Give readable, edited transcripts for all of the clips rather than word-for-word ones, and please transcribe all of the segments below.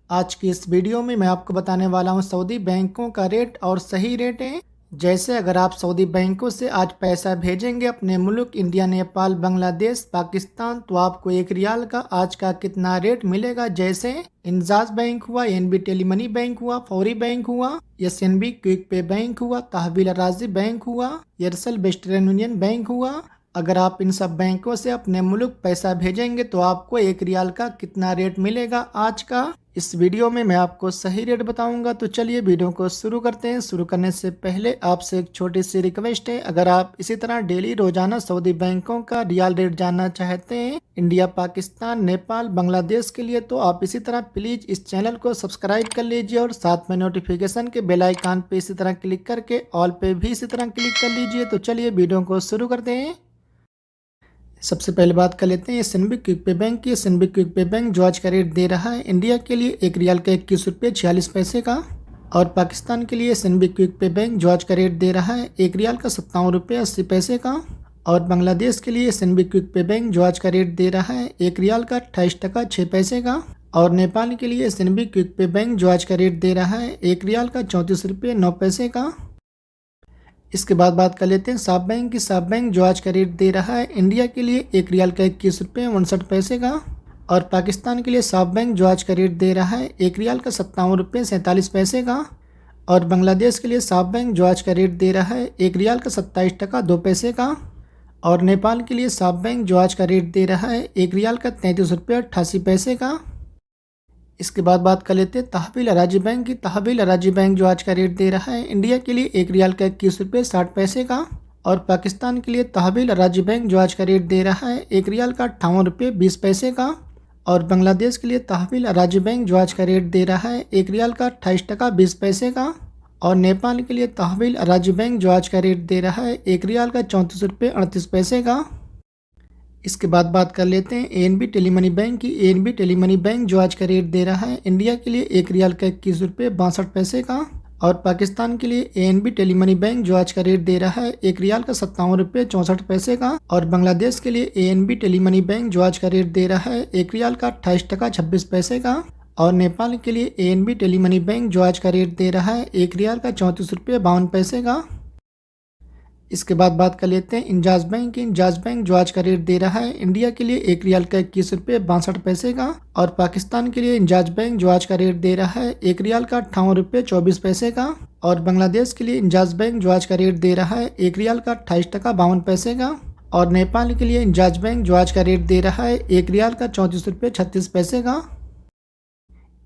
आज की इस वीडियो में मैं आपको बताने वाला हूं सऊदी बैंकों का रेट और सही रेट है। जैसे अगर आप सऊदी बैंकों से आज पैसा भेजेंगे अपने मुल्क इंडिया, नेपाल, बांग्लादेश, पाकिस्तान, तो आपको 1 रियाल का आज का कितना रेट मिलेगा। जैसे इंजाज बैंक हुआ, एनबी टेलीमनी बैंक हुआ, फौरी बैंक हुआ, एसएनबी क्विक पे बैंक हुआ, तहवील राजी बैंक हुआ, एयरसेल वेस्टर्न यूनियन बैंक हुआ। अगर आप इन सब बैंकों से अपने मुल्क पैसा भेजेंगे तो आपको 1 रियाल का कितना रेट मिलेगा आज का। इस वीडियो में मैं आपको सही रेट बताऊंगा। तो चलिए वीडियो को शुरू करते हैं। शुरू करने से पहले आपसे एक छोटी सी रिक्वेस्ट है, अगर आप इसी तरह डेली रोजाना सऊदी बैंकों का रियाल रेट जानना चाहते हैं इंडिया, पाकिस्तान, नेपाल, बांग्लादेश के लिए, तो आप इसी तरह प्लीज इस चैनल को सब्सक्राइब कर लीजिए और साथ में नोटिफिकेशन के बेल आइकन पे इसी तरह क्लिक करके ऑल पे भी इसी तरह क्लिक कर लीजिए। तो चलिए वीडियो को शुरू करते हैं। सबसे पहले बात कर लेते हैं एसएनबी क्विक पे बैंक की। एसएनबी क्विक पे बैंक जो आज का रेट दे रहा है इंडिया के लिए 1 रियाल का 21 रुपये 46 पैसे का, और पाकिस्तान के लिए एसएनबी क्विक पे बैंक जो आज का रेट दे रहा है 1 रियाल का 57 रुपये 80 पैसे का, और बांग्लादेश के लिए एसएनबी क्विक पे बैंक जो आज का रेट दे रहा है 1 रियाल का 28 टका 6 पैसे का, और नेपाल के लिए एसएनबी क्विक पे बैंक जो आज का रेट दे रहा है 1 रियाल का 34 रुपये 9 पैसे का। इसके बाद बात कर लेते हैं साफ बैंक की। साफ बैंक जो आज का रेट दे रहा है इंडिया के लिए 1 रियाल का 21 रुपये 59 पैसे का, और पाकिस्तान के लिए साफ बैंक जो आज का रेट दे रहा है 1 रियाल का 57 रुपये 47 पैसे का, और बांग्लादेश के लिए साफ बैंक जो आज का रेट दे रहा है 1 रियाल का 27 टका 2 पैसे का, और नेपाल के लिए साफ बैंक जो आज का रेट दे रहा है 1 रियाल का 33 रुपये 88 पैसे का। इसके बाद बात कर लेते हैं तहवील अराजी बैंक की। तहवील अराजी बैंक जो आज का रेट दे रहा है इंडिया के लिए 1 रियाल का 21 रुपये 60 पैसे का, और पाकिस्तान के लिए तहवील अराजी बैंक जो आज का रेट दे रहा है 1 रियाल का 58 रुपये 20 पैसे का, और बांग्लादेश के लिए तहवील अराजी बैंक जो आज का रेट दे रहा है 1 रियाल का 28 टका 20 पैसे का, और नेपाल के लिए तहवील अराजी बैंक जो आज का रेट दे रहा है 1 रियाल का 34 रुपये 38 पैसे का। इसके बाद बात कर लेते हैं एएनबी टेलीमनी बैंक की। एएनबी टेलीमनी बैंक जो आज का रेट दे रहा है इंडिया के लिए 1 रियाल का 21 रुपये 62 पैसे का, और पाकिस्तान के लिए एएनबी टेलीमनी बैंक जो आज का रेट दे रहा है 1 रियाल का 57 रुपये 64 पैसे का, और बांग्लादेश के लिए एएनबी टेलीमनी बैंक जो आज का रेट दे रहा है 1 रियाल का 28 टका 26 पैसे का, और नेपाल के लिए एएनबी टेलीमनी बैंक जो आज का रेट दे रहा है 1 रियाल का 34 रुपये 52 पैसे का। इसके बाद बात कर लेते हैं इंजाज बैंक की। इंजाज बैंक जो आज का रेट दे रहा है इंडिया के लिए 1 रियाल का 21 रुपये 62 पैसे का, और पाकिस्तान के लिए इंजाज बैंक जो आज का रेट दे रहा है 1 रियाल का 58 रुपये 24 पैसे का, और बांग्लादेश के लिए इंजाज बैंक जो आज का रेट दे रहा है 1 रियाल का 28 टका 52 पैसे का, और नेपाल के लिए इंजाज बैंक जो आज का रेट दे रहा है 1 रियाल का 34 रुपये 36 पैसे का।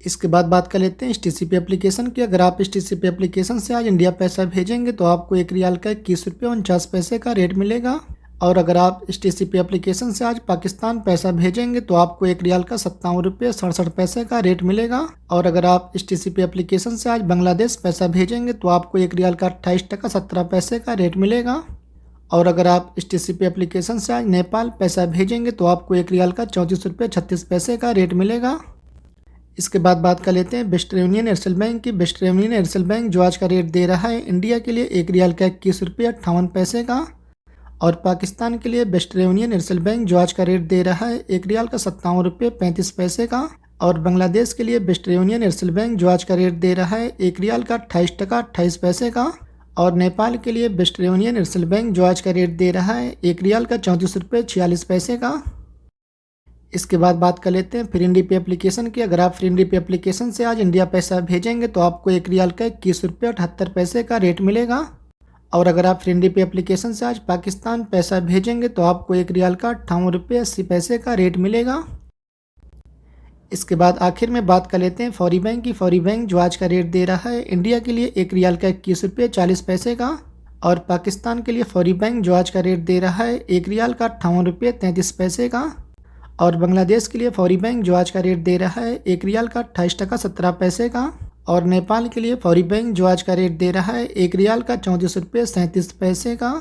इसके बाद बात कर लेते हैं इस टीसीपी एप्लीकेशन की। अगर आप इस टीसीपी एप्लीकेशन से आज इंडिया पैसा भेजेंगे तो आपको 1 रियाल का 21 रुपये 49 पैसे का रेट मिलेगा, और अगर आप इस टीसीपी एप्लीकेशन से आज पाकिस्तान पैसा भेजेंगे तो आपको 1 रियाल का 57 रुपये 67 पैसे का रेट मिलेगा, और अगर आप इस टीसीपी एप्लीकेशन से आज बांग्लादेश पैसा भेजेंगे तो आपको 1 रियाल का 28 टका 17 पैसे का रेट मिलेगा, और अगर आप इस टीसीपी एप्लीकेशन से आज नेपाल पैसा भेजेंगे तो आपको 1 रियाल का 34 रुपये 36 पैसे का रेट मिलेगा। इसके बाद बात कर लेते हैं वेस्टर्न यूनियन एयरसेल बैंक की। वेस्टर्न यूनियन एयरसेल बैंक जो आज का रेट दे रहा है इंडिया के लिए 1 रियाल का 21 रुपये 58 पैसे का, और पाकिस्तान के लिए वेस्टर्न यूनियन एयरसेल बैंक जो आज का रेट दे रहा है 1 रियाल का 57 रुपये 35 पैसे का, और बांग्लादेश के लिए वेस्टर्न यूनियन एयरसेल बैंक जो आज का रेट दे रहा है 1 रियाल का 28 टका 28 पैसे का, और नेपाल के लिए वेस्टर्न यूनियन एयरसेल बैंक जो आज का रेट दे रहा है 1 रियाल का 34 रुपये 46 पैसे का। इसके बाद बात कर लेते हैं फ्रेंडी पे एप्लीकेशन की। अगर आप फ्रेंडी पे एप्लीकेशन से आज इंडिया पैसा भेजेंगे तो आपको 1 रियाल का 21 रुपये 78 पैसे का रेट मिलेगा, और अगर आप फ्रेंडी पे एप्लीकेशन से आज पाकिस्तान पैसा भेजेंगे तो आपको 1 रियाल का 58 रुपये 80 पैसे का रेट मिलेगा। इसके बाद आखिर में बात कर लेते हैं फौरी बैंक की। फौरी बैंक जो आज का रेट दे रहा है इंडिया के लिए 1 रियाल का 21 रुपये 40 पैसे का, और पाकिस्तान के लिए फौरी बैंक जो आज का रेट दे रहा है 1 रियाल का 58 रुपये 33 पैसे का, और बांग्लादेश के लिए फौरी बैंक जो आज का रेट दे रहा है 1 रियाल का 28 टका 17 पैसे का, और नेपाल के लिए फौरी बैंक जो आज का रेट दे रहा है 1 रियाल का 34 रुपये 37 पैसे का।